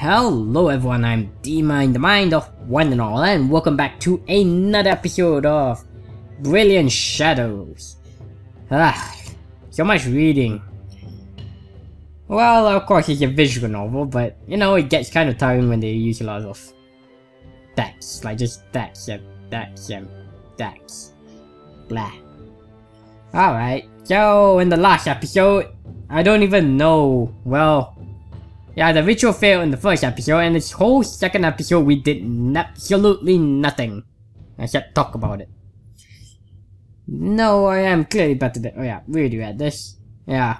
Hello everyone, I'm Dima in the mind of one and all, and welcome back to another episode of Brilliant Shadows. So much reading. Well, of course it's a visual novel, but you know, it gets kind of tiring when they use a lot of text, like just text and text. Blah. Alright, so in the last episode, I don't even know, well, yeah, the ritual failed in the first episode, and this whole second episode we did absolutely nothing except talk about it. No, I am clearly better than— oh yeah, really read this. Yeah.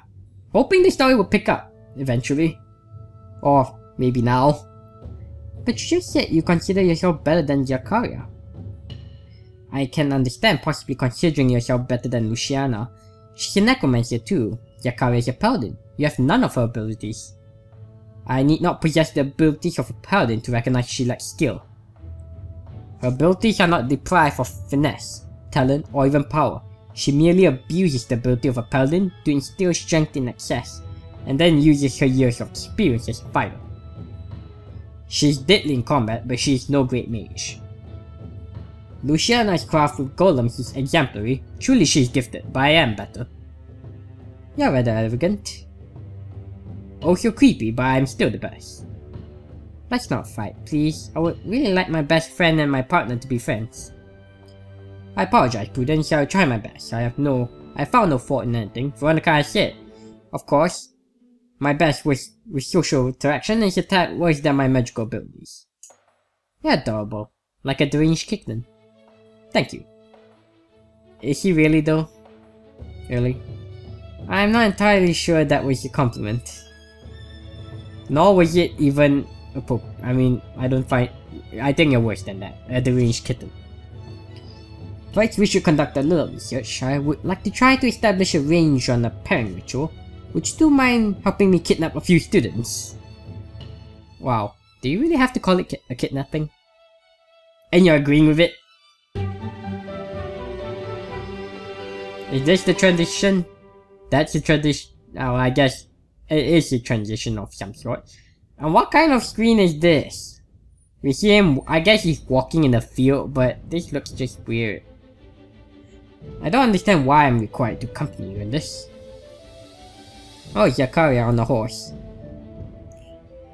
Hoping the story will pick up, eventually. Or maybe now. But you just said you consider yourself better than Zakaria. I can understand possibly considering yourself better than Luciana. She's a necromancer too. Zakaria is a paladin. You have none of her abilities. I need not possess the abilities of a paladin to recognize she lacks skill. Her abilities are not deprived of finesse, talent, or even power. She merely abuses the ability of a paladin to instill strength in excess, and then uses her years of experience as a fighter. She is deadly in combat, but she is no great mage. Luciana's craft with golems is exemplary. Truly she is gifted, but I am better. You're rather arrogant. Also creepy, but I'm still the best. Let's not fight, please. I would really like my best friend and my partner to be friends. I apologize, Prudence. I'll try my best. I found no fault in anything. Veronica has said. Of course, my best with social interaction is a tad worse than my magical abilities. You're adorable. Like a deranged kitten. Thank you. Is he really though? Really? I'm not entirely sure that was a compliment. Nor was it even I mean, I think you're worse than that. A deranged kitten. First, we should conduct a little research. I would like to try to establish a range on a pairing ritual. Would you still mind helping me kidnap a few students? Wow, do you really have to call it a kidnapping? And you're agreeing with it? Is this the transition? That's the transition. Oh, I guess it is a transition of some sort. And what kind of screen is this? We see him, I guess he's walking in the field, but this looks just weird. I don't understand why I'm required to accompany you in this. Oh, Zakaria on the horse.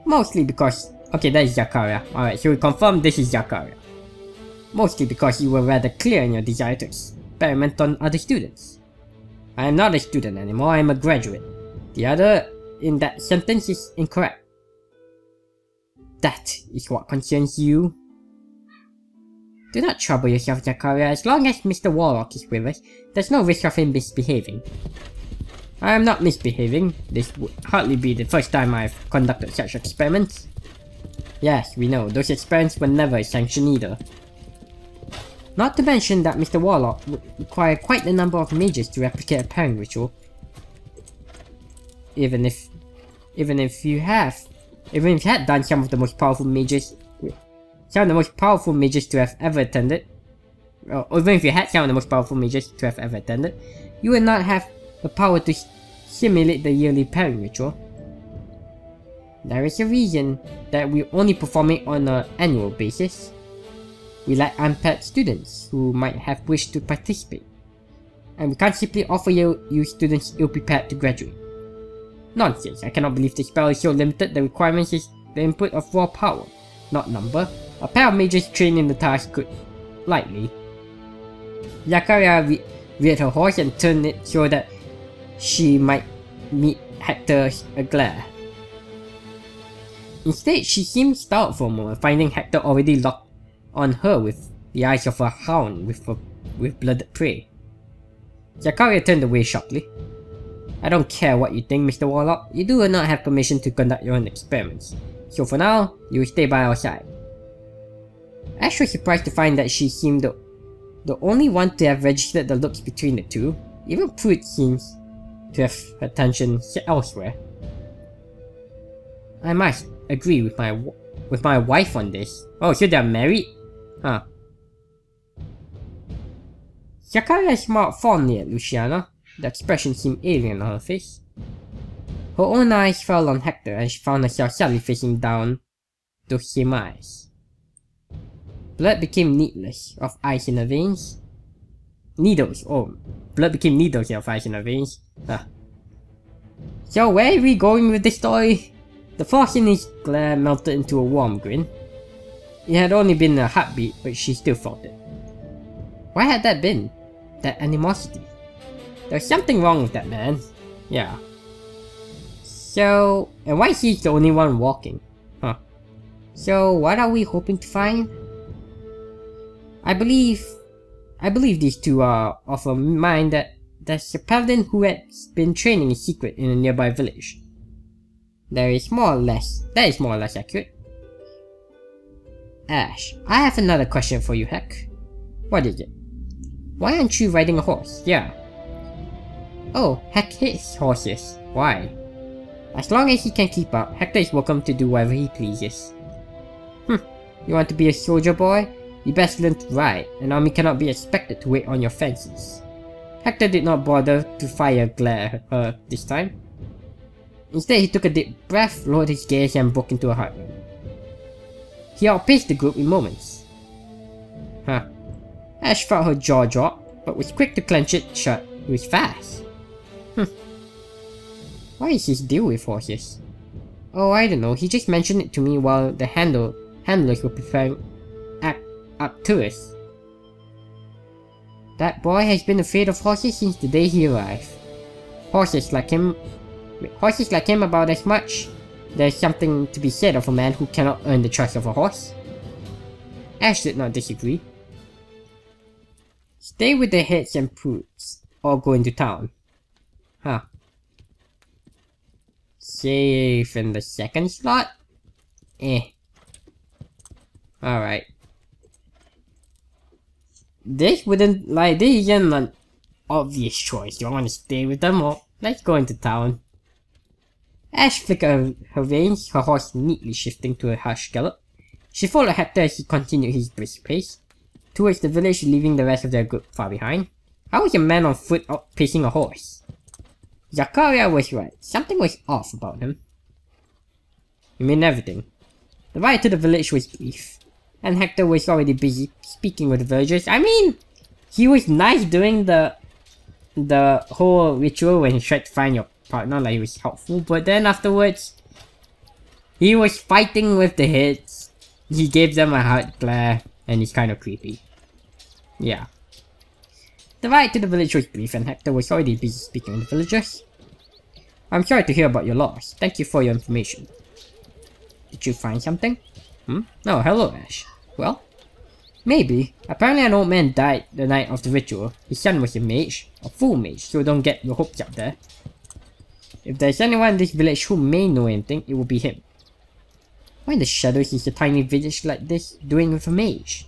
Mostly because— okay, that is Zakaria. Alright, so we confirm this is Zakaria. Mostly because you were rather clear in your desire to experiment on other students. I am not a student anymore, I am a graduate. The other in that sentence is incorrect. That is what concerns you. Do not trouble yourself, Zakaria. As long as Mr. Warlock is with us, there's no risk of him misbehaving. I am not misbehaving. This would hardly be the first time I've conducted such experiments. Yes, we know, those experiments were never sanctioned either. Not to mention that Mr. Warlock would require quite a number of mages to replicate a pairing ritual. Even if you had done some of the most powerful mages to have ever attended, or even if you had some of the most powerful mages to have ever attended, you would not have the power to simulate the yearly pairing ritual. There is a reason that we only perform it on an annual basis. We lack unpaired students who might have wished to participate, and we can't simply offer you students ill-prepared to graduate. Nonsense, I cannot believe the spell is so limited. The requirement is the input of raw power, not number. A pair of mages trained in the task could likely. Zakaria reared her horse and turned it so that she might meet Hector's glare. Instead, she seemed startled for a moment, finding Hector already locked on her with the eyes of a hound with blooded prey. Zakaria turned away sharply. I don't care what you think, Mr. Warlock. You do not have permission to conduct your own experiments. So for now, you will stay by our side. Ash was surprised to find that she seemed the only one to have registered the looks between the two. Even Prude seems to have her attention elsewhere. I must agree with my wife on this. Oh, so they're married? Huh. Zakaria smiled fondly at Luciana. The expression seemed alien on her face. Her own eyes fell on Hector and she found herself sadly facing down to surmise. Blood became needles of ice in her veins. Needles, oh, blood became needles of ice in her veins. So where are we going with this story? The frost in his glare melted into a warm grin. It had only been a heartbeat, but she still felt it. Why had that been? That animosity. There's something wrong with that man. Yeah. So, and why he's the only one walking? Huh. So, what are we hoping to find? I believe these two are of a mind that there's a paladin who has been training in secret in a nearby village. That is more or less accurate. Ash, I have another question for you, Heck. What is it? Why aren't you riding a horse? Yeah. Oh, Heck hates horses. Why? As long as he can keep up, Hector is welcome to do whatever he pleases. You want to be a soldier boy? You best learn to ride. An army cannot be expected to wait on your fancies. Hector did not bother to fire a glare at her this time. Instead, he took a deep breath, lowered his gaze, and broke into a heartbeat. He outpaced the group in moments. Ash felt her jaw drop, but was quick to clench it shut. He was fast. What is his deal with horses? Oh, I don't know, he just mentioned it to me while the handlers were preparing up to us. That boy has been afraid of horses since the day he arrived. Horses like him about as much. There's something to be said of a man who cannot earn the trust of a horse. Ash did not disagree. Stay with the heads and Prudes, or go into town. Save in the second slot? Alright. This isn't an obvious choice. You want to stay with them or let's go into town. Ash flickered her reins, her horse neatly shifting to a harsh gallop. She followed Hector as he continued his brisk pace towards the village, leaving the rest of their group far behind. How was a man on foot outpacing a horse? Zakaria was right. Something was off about him. You mean everything? The ride to the village was brief, and Hector was already busy speaking with the villagers. I mean, he was nice doing the whole ritual when he tried to find your partner, like he was helpful, but then afterwards, he was fighting with the heads. He gave them a hard glare, and he's kind of creepy. Yeah. The ride to the village was brief, and Hector was already busy speaking with the villagers. I'm sorry to hear about your loss. Thank you for your information. Did you find something? Oh, hello, Ash. Well? Maybe. Apparently an old man died the night of the ritual. His son was a mage. A full mage, so don't get your hopes up there. If there's anyone in this village who may know anything, it will be him. What in the shadows is a tiny village like this doing with a mage?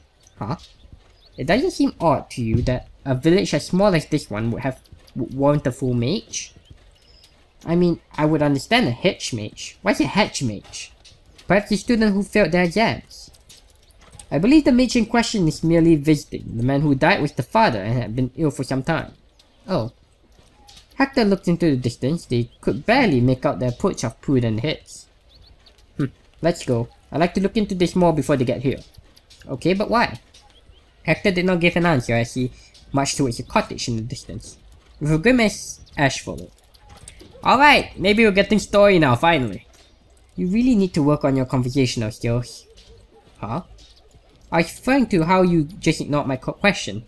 It doesn't seem odd to you that a village as small as this one would warrant a full mage? I mean, I would understand a hedge mage. What's a hedge mage? Perhaps a student who failed their exams. I believe the mage in question is merely visiting. The man who died was the father and had been ill for some time. Oh. Hector looked into the distance. They could barely make out the approach of Prude and the heads. Let's go. I'd like to look into this more before they get here. Okay, but why? Hector did not give an answer as he marched towards a cottage in the distance. With a grimace, Ash followed. Alright, maybe we're getting story now, finally. You really need to work on your conversational skills. I was referring to how you just ignored my question.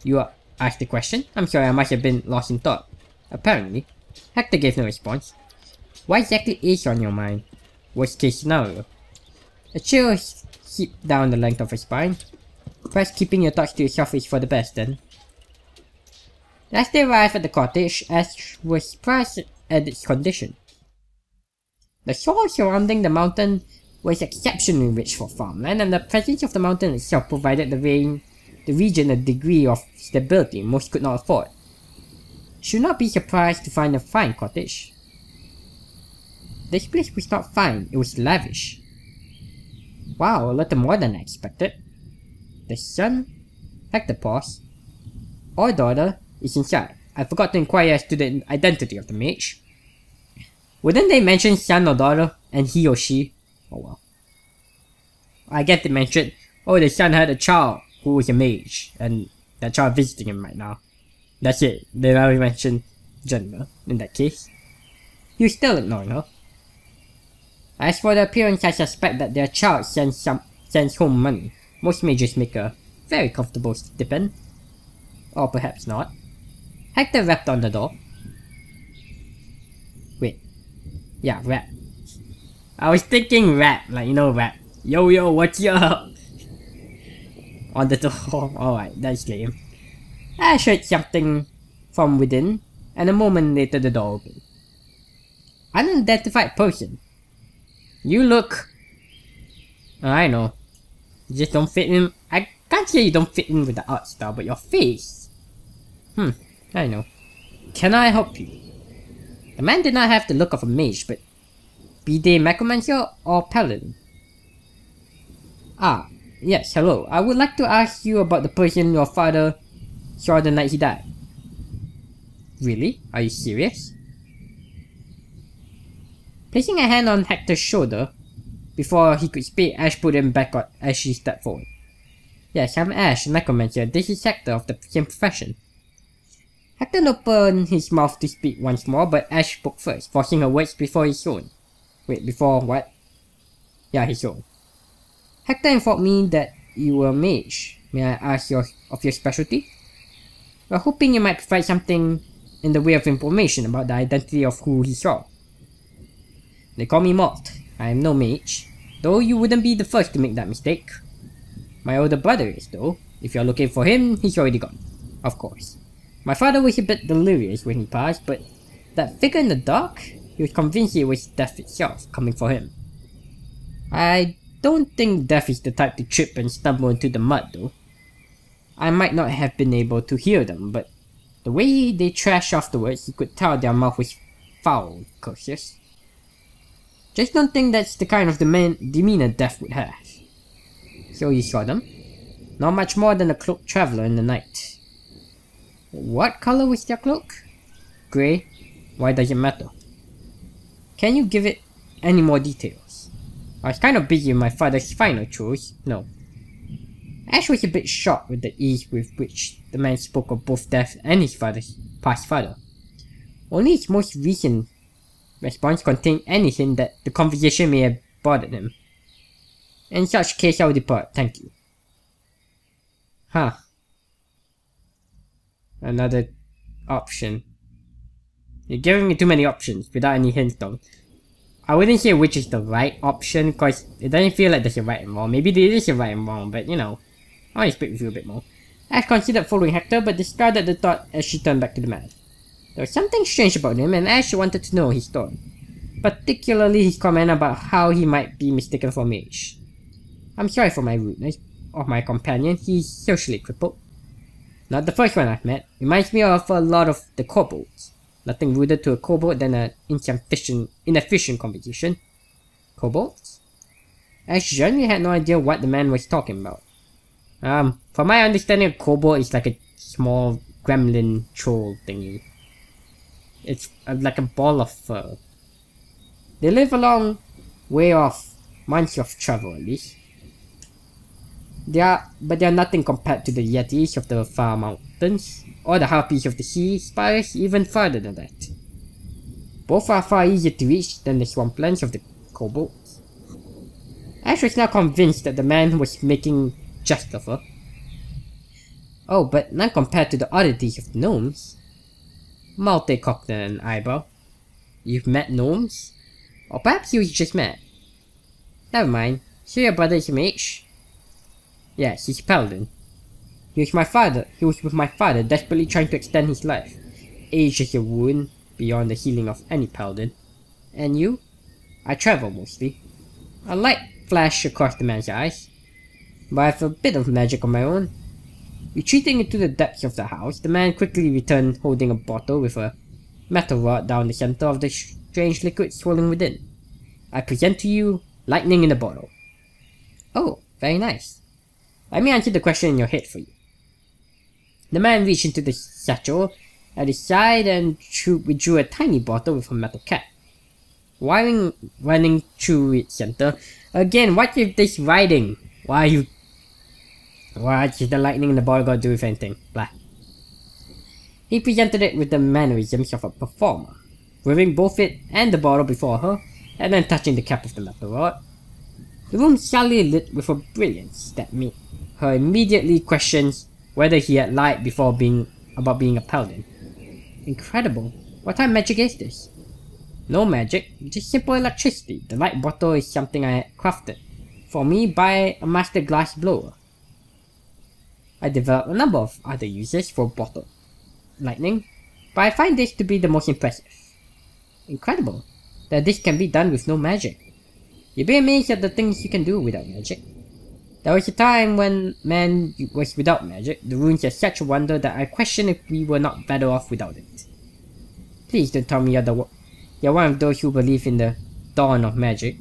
You asked the question? I'm sorry, I must have been lost in thought. Apparently. Hector gave no response. What exactly is on your mind? Worst case scenario. A chill heaped down the length of his spine. Perhaps keeping your thoughts to yourself is for the best then. As they arrived at the cottage, Ash was surprised at its condition. The soil surrounding the mountain was exceptionally rich for farmland, and the presence of the mountain itself provided the region a degree of stability most could not afford. Should not be surprised to find a fine cottage. This place was not fine, it was lavish. Wow, a little more than I expected. The son? Hector paused. Or daughter is inside. I forgot to inquire as to the identity of the mage. Wouldn't they mention son or daughter, and he or she? Oh well. I get to mention, oh, the son had a child who was a mage, and that child visiting him right now. That's it. They never mention gender in that case. You still ignoring her. As for the appearance, I suspect that their child sends home money. Most mages make a very comfortable stipend. Or perhaps not. Hector rapped on the door. Wait. Yeah, rap. I was thinking rap, like you know rap. Yo yo, what's up? On the door. Alright, that's lame. Ash heard something from within, and a moment later the door opened. Unidentified person. You look... I know. You just don't fit in... I can't say you don't fit in with the art style, but your face... I know. Can I help you? The man did not have the look of a mage, but... be they necromancer or paladin? Ah, yes, hello. I would like to ask you about the person your father saw the night he died. Really? Are you serious? Placing a hand on Hector's shoulder, before he could speak, Ash put him back on as she stepped forward. Yes, I'm Ash, necromancer. This is Hector of the same profession. Hector opened his mouth to speak once more, but Ash spoke first, forcing her words before his own. Wait, before what? Yeah, his own. Hector informed me that you were a mage. May I ask of your specialty? We're hoping you might provide something in the way of information about the identity of who he saw. They call me Malt. I am no mage, though you wouldn't be the first to make that mistake. My older brother is, though. If you're looking for him, he's already gone. Of course. My father was a bit delirious when he passed, but that figure in the dark, he was convinced it was death itself coming for him. I don't think death is the type to trip and stumble into the mud, though. I might not have been able to hear them, but the way they trashed afterwards, you could tell their mouth was foul, cautious. Just don't think that's the kind of demeanor death would have. So you saw them? Not much more than a cloaked traveler in the night. What color was their cloak? Grey. Why does it matter? Can you give it any more details? I was kind of busy with my father's final chores. No. Ash was a bit shocked with the ease with which the man spoke of both death and his father's past father. Only his most recent response contained any hint that the conversation may have bothered him. In such case, I will depart, thank you. Huh. Another option. You're giving me too many options without any hints though. I wouldn't say which is the right option, because it doesn't feel like there's a right and wrong. Maybe there is a right and wrong, but you know, I want to speak with you a bit more. Ash considered following Hector, but discarded the thought as she turned back to the man. There was something strange about him, and Ash wanted to know his story. Particularly his comment about how he might be mistaken for a mage. I'm sorry for my rudeness of my companion, he's socially crippled. Not the first one I've met. Reminds me of a lot of the kobolds. Nothing ruder to a kobold than an inefficient conversation. Kobolds? Ash generally had no idea what the man was talking about. From my understanding, a kobold is like a small gremlin troll thingy. It's like a ball of fur. They live a long way off, months of travel at least. But they are nothing compared to the yetis of the far mountains, or the harpies of the sea spires even farther than that. Both are far easier to reach than the swamplands of the kobolds. Ash was now convinced that the man was making jest of her. Oh, but none compared to the oddities of the gnomes. Malte cocked an eyebrow. You've met gnomes? Or perhaps he was just mad. Never mind. So your brother is a mage? Yes, he's a paladin. He was with my father, desperately trying to extend his life. Age is a wound beyond the healing of any paladin. And you? I travel mostly. A light flashed across the man's eyes. But I have a bit of magic of my own. Retreating into the depths of the house, the man quickly returned holding a bottle with a metal rod down the center of the strange liquid swirling within. I present to you lightning in a bottle. Oh, very nice. Let me answer the question in your head for you. The man reached into the satchel at his side and withdrew a tiny bottle with a metal cap. running through its center. Again, what is this writing? Why is the lightning in the bottle got to do with anything? Blah. He presented it with the mannerisms of a performer, waving both it and the bottle before her, and then touching the cap of the metal rod. The room suddenly lit with a brilliance that made her immediately question whether he had lied before about being a paladin. Incredible. What type of magic is this? No magic, just simple electricity. The light bottle is something I had crafted for me by a master glass blower. I developed a number of other uses for bottle lightning, but I find this to be the most impressive. Incredible that this can be done with no magic. You'll be amazed at the things you can do without magic. There was a time when man was without magic. The runes are such a wonder that I question if we were not better off without it. Please don't tell me you're one of those who believe in the dawn of magic.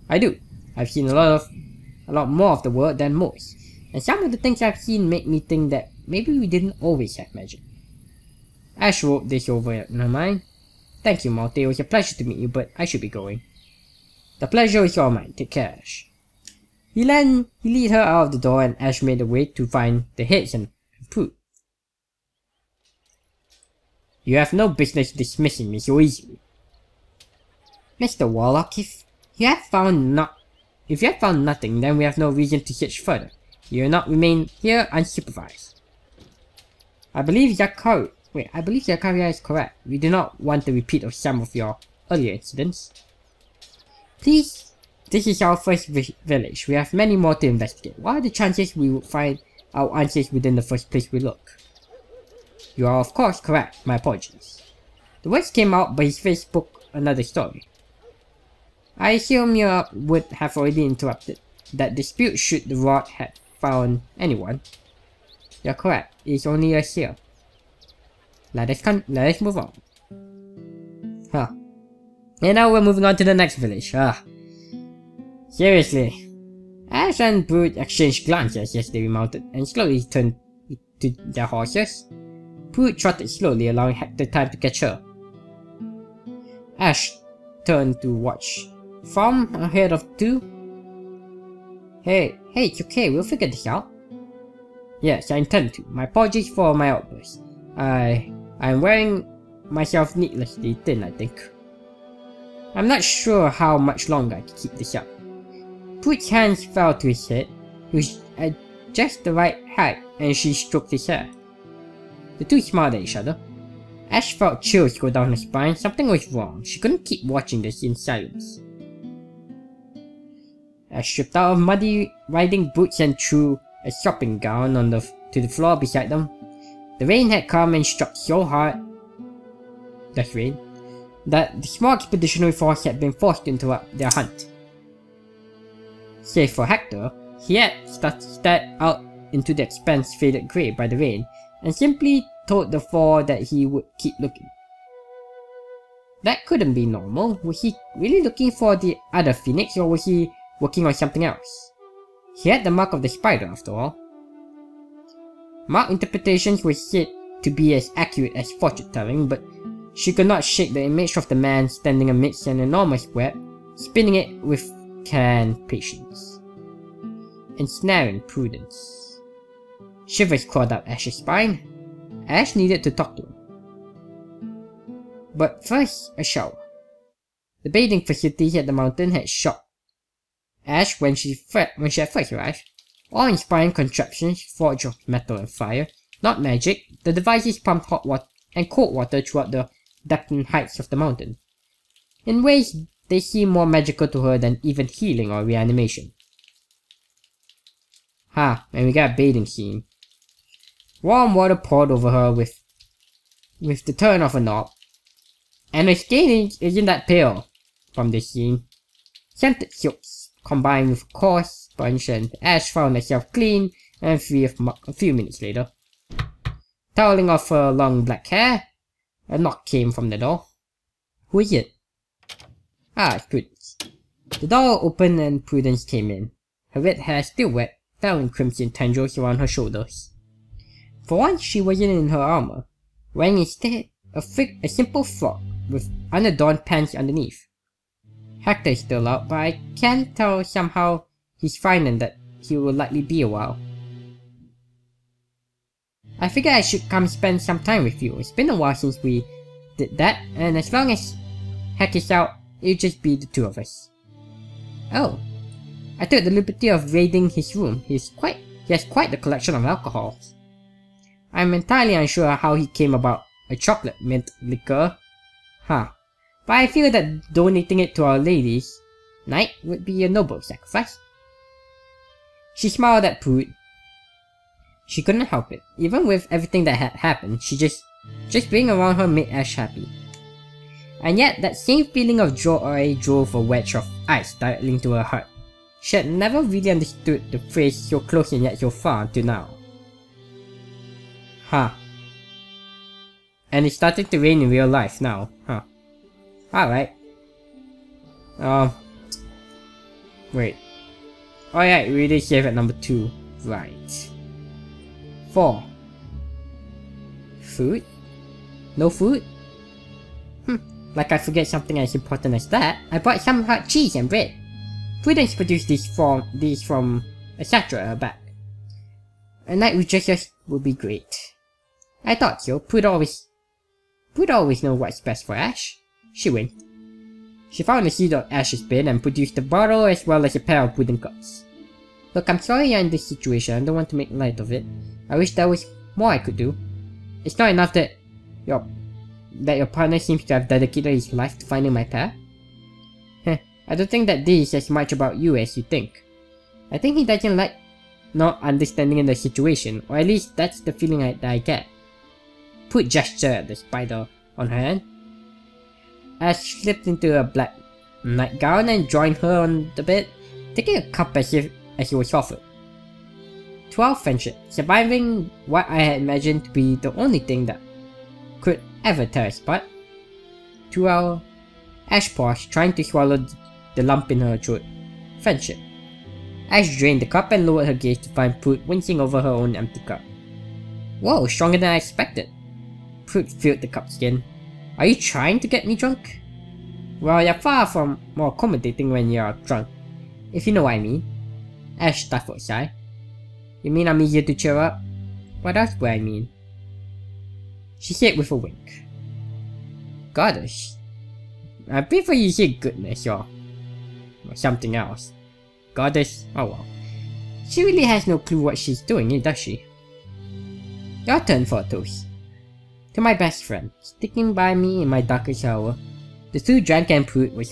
I do. I've seen a lot more of the world than most, and some of the things I've seen make me think that maybe we didn't always have magic. Ash wrote this over in her mind. Thank you, Malte. It was a pleasure to meet you, but I should be going. The pleasure is all mine. Take care, Ash. He lead her out of the door, and Ash made a way to find the heads and Prude. You have no business dismissing me so easily. Mr. Warlock, if you have found nothing, then we have no reason to search further. You will not remain here unsupervised. I believe Zakaria is correct. We do not want a repeat of some of your earlier incidents. Please, this is our first village. We have many more to investigate. What are the chances we would find our answers within the first place we look? You are of course correct. My apologies. The words came out, but his face spoke another story. I assume you would have already interrupted that dispute should the rod have found anyone. You're correct. It's only us here. Let us move on. Huh. And now we're moving on to the next village. Seriously. Ash and Prude exchanged glances as they remounted and slowly turned to their horses. Prude trotted slowly, allowing Hector time to catch her. Ash turned to watch from ahead of two. Hey, it's okay, we'll figure this out. Yes, I intend to. My apologies for my outburst. I'm wearing myself needlessly thin, I think. I'm not sure how much longer I can keep this up. Prude's hands fell to his head. He was at just the right height, and she stroked his hair. The two smiled at each other. Ash felt chills go down her spine. Something was wrong. She couldn't keep watching this in silence. Ash stripped out of muddy riding boots and threw a shopping gown to the floor beside them. The rain had come and struck so hard, that the small expeditionary force had been forced to interrupt their hunt. Save for Hector, he had stared out into the expanse faded grey by the rain, and simply told the four that he would keep looking. That couldn't be normal. Was he really looking for the other phoenix, or was he working on something else? He had the mark of the spider after all. Mark interpretations were said to be as accurate as fortune-telling, but she could not shake the image of the man standing amidst an enormous web, spinning it with canned patience. Ensnaring prudence. Shivers crawled up Ash's spine. Ash needed to talk to him. But first, a shower. The bathing facilities at the mountain had shocked Ash when she had first arrived. Awe-inspiring contraptions forged of metal and fire, not magic. The devices pumped hot water and cold water throughout the depths and heights of the mountain. In ways, they seemed more magical to her than even healing or reanimation. And we got a bathing scene. Warm water poured over her with the turn of a knob, and her skin isn't that pale from this scene. Scented silks combined with coarse sponge, and Ash found herself clean and free a few minutes later. Toweling off her long black hair, a knock came from the door. Who is it? It's Prudence. The door opened and Prudence came in. Her red hair, still wet, fell in crimson tendrils around her shoulders. For once, she wasn't in her armor, wearing instead a simple frock with unadorned pants underneath. Hector is still out, but I can tell somehow he's fine and that he will likely be a while. I figure I should come spend some time with you. It's been a while since we did that, and as long as Heck is out, it'll just be the two of us. Oh, I took the liberty of raiding his room. He has quite the collection of alcohol. I'm entirely unsure how he came about a chocolate mint liquor. Huh. But I feel that donating it to Our Lady's night would be a noble sacrifice. She smiled at Prude. She couldn't help it. Even with everything that had happened, just being around her made Ash happy. And yet, that same feeling of joy drove a wedge of ice directly into her heart. She had never really understood the phrase so close and yet so far until now. Huh. And it's starting to rain in real life now, huh. Alright. Wait. Oh yeah, we did save at number 2. Right. 4. Food? No food? Like I forget something as important as that. I bought some hot cheese and bread. Prudence produced these from a satchel at her back. A night with just us would be great. I thought so. Prude always knows what's best for Ash. She winked. She found the seat of Ash's bed and produced a bottle as well as a pair of wooden cups. Look, I'm sorry you're in this situation. I don't want to make light of it. I wish there was more I could do. It's not enough that your partner seems to have dedicated his life to finding my pair. I don't think that this is as much about you as you think. I think he doesn't like not understanding in the situation, or at least that's the feeling that I get. Prude gestured at the spider on her hand. Ash slipped into a black nightgown and joined her on the bed, taking a cup as he was offered. 12 friendship, surviving what I had imagined to be the only thing that could ever tear us apart. 2 hours. Ash paused, trying to swallow the lump in her throat. Friendship. Ash drained the cup and lowered her gaze to find Prude wincing over her own empty cup. Whoa, stronger than I expected. Prude filled the cup's skin. Are you trying to get me drunk? Well, you're far from more accommodating when you're drunk, if you know what I mean. Ash stifled a sigh. You mean I'm easier to cheer up? What else would I mean? She said with a wink. Goddess. I prefer you say goodness or something else. Goddess? Oh well. She really has no clue what she's doing, does she? Your turn for a toast. To my best friend, sticking by me in my darkest hour. The two drank and Prude was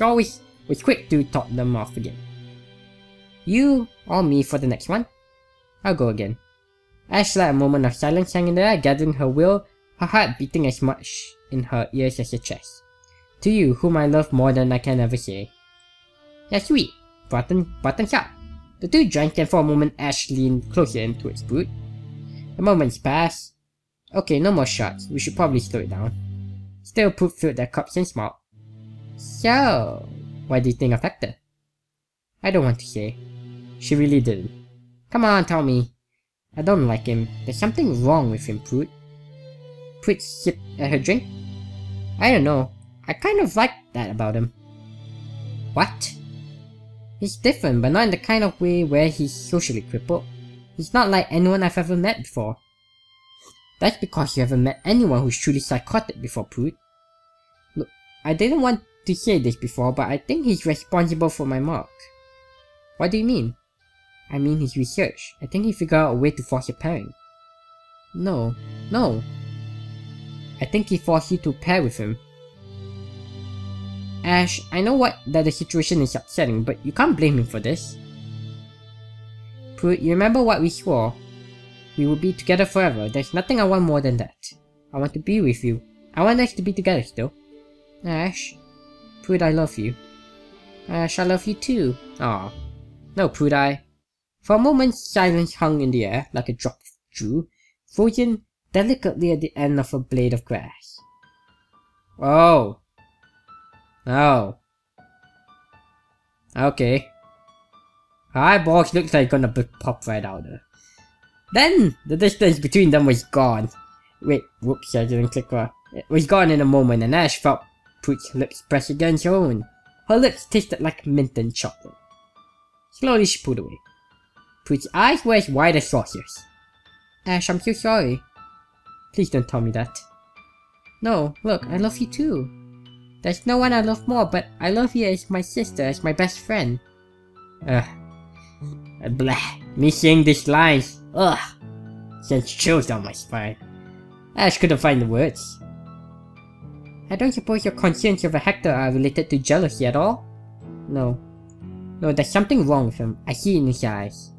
quick to top them off again. You or me for the next one? I'll go again. Ash let a moment of silence hang in there, gathering her will, her heart beating as much in her ears as her chest. To you, whom I love more than I can ever say. Yeah, sweet. Buttons up. The two drank and for a moment Ash leaned closer in towards Prude. The moments passed. Okay, no more shots. We should probably slow it down. Still, Prude filled their cups and smiled. So, what do you think of Hector? I don't want to say. She really didn't. Come on, tell me. I don't like him. There's something wrong with him, Prude. Prude sipped at her drink. I don't know. I kind of like that about him. What? He's different, but not in the kind of way where he's socially crippled. He's not like anyone I've ever met before. That's because you haven't met anyone who's truly psychotic before, Prude. Look, I didn't want to say this before, but I think he's responsible for my mark. What do you mean? I mean his research. I think he figured out a way to force your pairing. No. I think he forced you to pair with him. Ash, I know that the situation is upsetting, but you can't blame him for this. Prude, you remember what we swore? We will be together forever. There's nothing I want more than that. I want to be with you. I want us to be together still. Ash. Prude, I love you. Ash, I love you too. Aw. No, Prude, For a moment, silence hung in the air like a drop of dew, frozen delicately at the end of a blade of grass. Oh. Oh. Okay. Her eyeballs looked like gonna pop right out there. Then, the distance between them was gone. Wait, whoops, I didn't click right. It was gone in a moment and Ash felt Prude's lips press against her own. Her lips tasted like mint and chocolate. Slowly she pulled away. Prude's eyes were as wide as saucers. Ash, I'm so sorry. Please don't tell me that. No, look, I love you too. There's no one I love more, but I love you as my sister, as my best friend. Blah. Me saying these lines. Ugh. Sends chills down my spine. Ash couldn't find the words. I don't suppose your concerns over Hector are related to jealousy at all? No. No, there's something wrong with him. I see it in his eyes.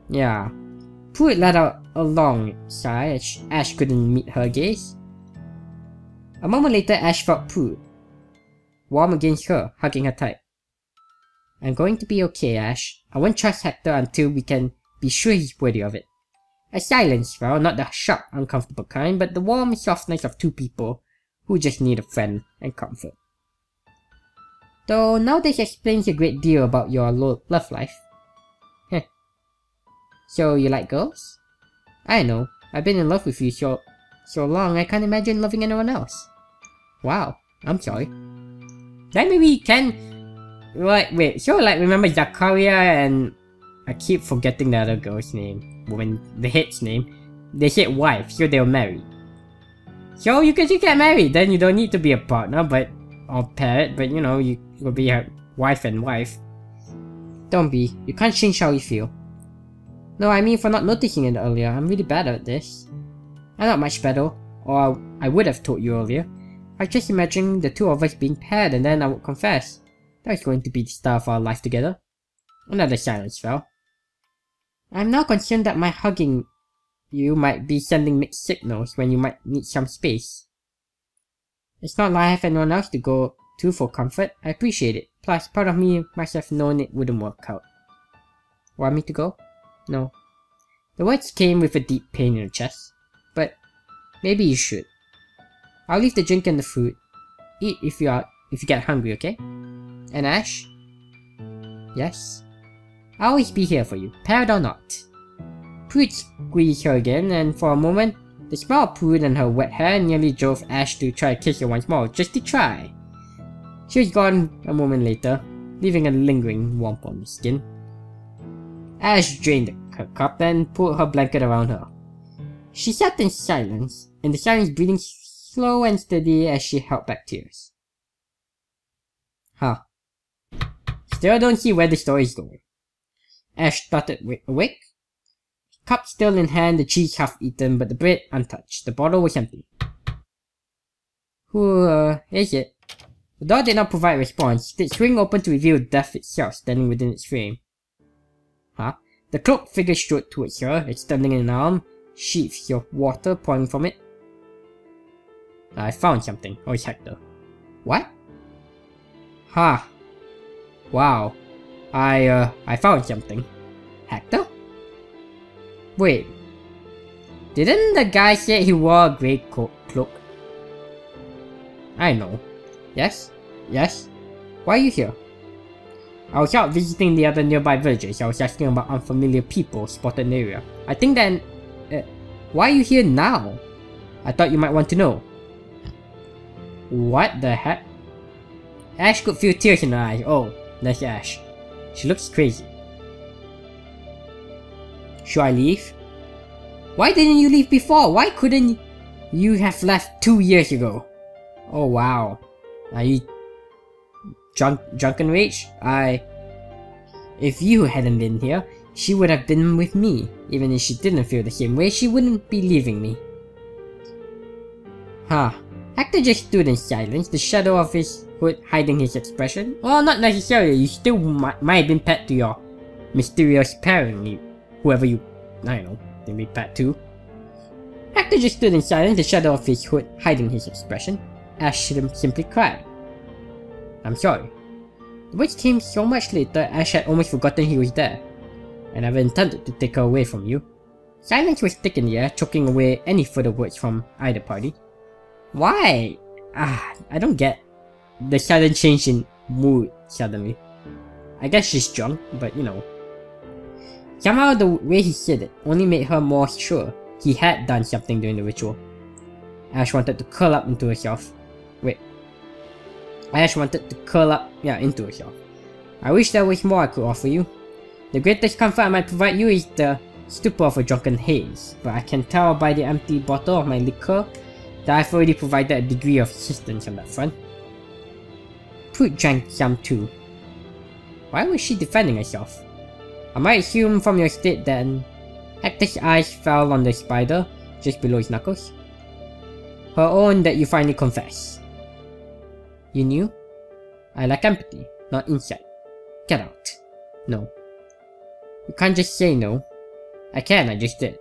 Yeah. Prude let out a long sigh as Ash couldn't meet her gaze. A moment later, Ash felt Prude, warm against her, hugging her tight. I'm going to be okay, Ash. I won't trust Hector until we can be sure he's worthy of it. A silence fell, not the sharp, uncomfortable kind, but the warm softness of two people who just need a friend and comfort. Though now this explains a great deal about your love life. Heh. So you like girls? I know. I've been in love with you so long I can't imagine loving anyone else. Wow. I'm sorry. Then maybe we can... Wait, so like remember Zakaria and... I keep forgetting the other girl's name. The head's name. They said wife, so they were married. So you can get married, then you don't need to be a partner, or parent, but you know, you will be a wife and wife. Don't be. You can't change how you feel. No, I mean for not noticing it earlier. I'm really bad at this. I'm not much better, or I would have told you earlier. I just imagined the two of us being paired and then I would confess. That was going to be the start of our life together. Another silence fell. I'm now concerned that my hugging you might be sending mixed signals when you might need some space. It's not like I have anyone else to go to for comfort. I appreciate it. Plus, part of me must have known it wouldn't work out. Want me to go? No. The words came with a deep pain in the chest. But maybe you should. I'll leave the drink and the food. Eat if you get hungry, okay? And Ash? Yes? I'll always be here for you, paired or not. Prude squeezed her again, and for a moment, the smell of Prude and her wet hair nearly drove Ash to try to kiss her once more, just to try. She was gone a moment later, leaving a lingering warmth on the skin. Ash drained her cup and pulled her blanket around her. She sat in silence, breathing slow and steady as she held back tears. Huh. Still don't see where the story is going. Ash started awake. Cup still in hand, the cheese half eaten, but the bread untouched. The bottle was empty. Who is it? The door did not provide a response. It swung open to reveal death itself standing within its frame. Huh? The cloaked figure strode towards her, extending an arm, sheaths of water pouring from it. I found something. Oh, it's Hector. What? Huh. Wow. I found something. Hector? Wait. Didn't the guy say he wore a grey cloak? I know. Yes? Yes? Why are you here? I was out visiting the other nearby villages. I was asking about unfamiliar people spotted in the area. I think then... why are you here now? I thought you might want to know. What the heck? Ash could feel tears in her eyes. Oh, that's Ash. She looks crazy. Should I leave? Why didn't you leave before? Why couldn't you have left 2 years ago? Oh wow. Are you drunken rage? If you hadn't been here, she would have been with me. Even if she didn't feel the same way, she wouldn't be leaving me. Huh. Hector just stood in silence, the shadow of his hood hiding his expression. Well, not necessarily. You still might have been pet to your mysterious parent, whoever you, I don't know, they made pet to. Hector just stood in silence, the shadow of his hood hiding his expression. Ash simply cried. I'm sorry. The words came so much later, Ash had almost forgotten he was there. I never intended to take her away from you. Silence was thick in the air, choking away any further words from either party. Why? I don't get the sudden change in mood suddenly. I guess she's drunk, but you know. Somehow the way he said it only made her more sure he had done something during the ritual. Ash wanted to curl up into herself. Wait. Ash wanted to curl up, into herself. I wish there was more I could offer you. The greatest comfort I might provide you is the stupor of a drunken haze, but I can tell by the empty bottle of my liquor that I've already provided a degree of assistance on that front. Prude drank some too. Why was she defending herself? I might assume from your state then Hector's eyes fell on the spider just below his knuckles. Her own that you finally confess. You knew? I lack empathy, not insight. Get out. No. You can't just say no. I can, I just did.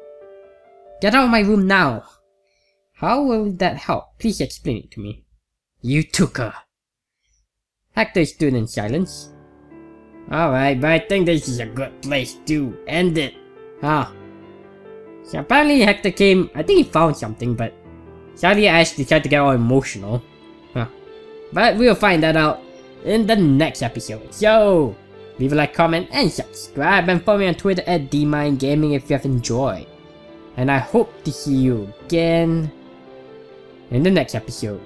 Get out of my room now! How will that help? Please explain it to me. You took her. Hector stood in silence. Alright, but I think this is a good place to end it. Huh. So apparently Hector came, I think he found something, but sadly Ash decided to get all emotional. Huh. But we'll find that out in the next episode. So, leave a like, comment, and subscribe, and follow me on Twitter at DMindGaming if you have enjoyed. And I hope to see you again in the next episode.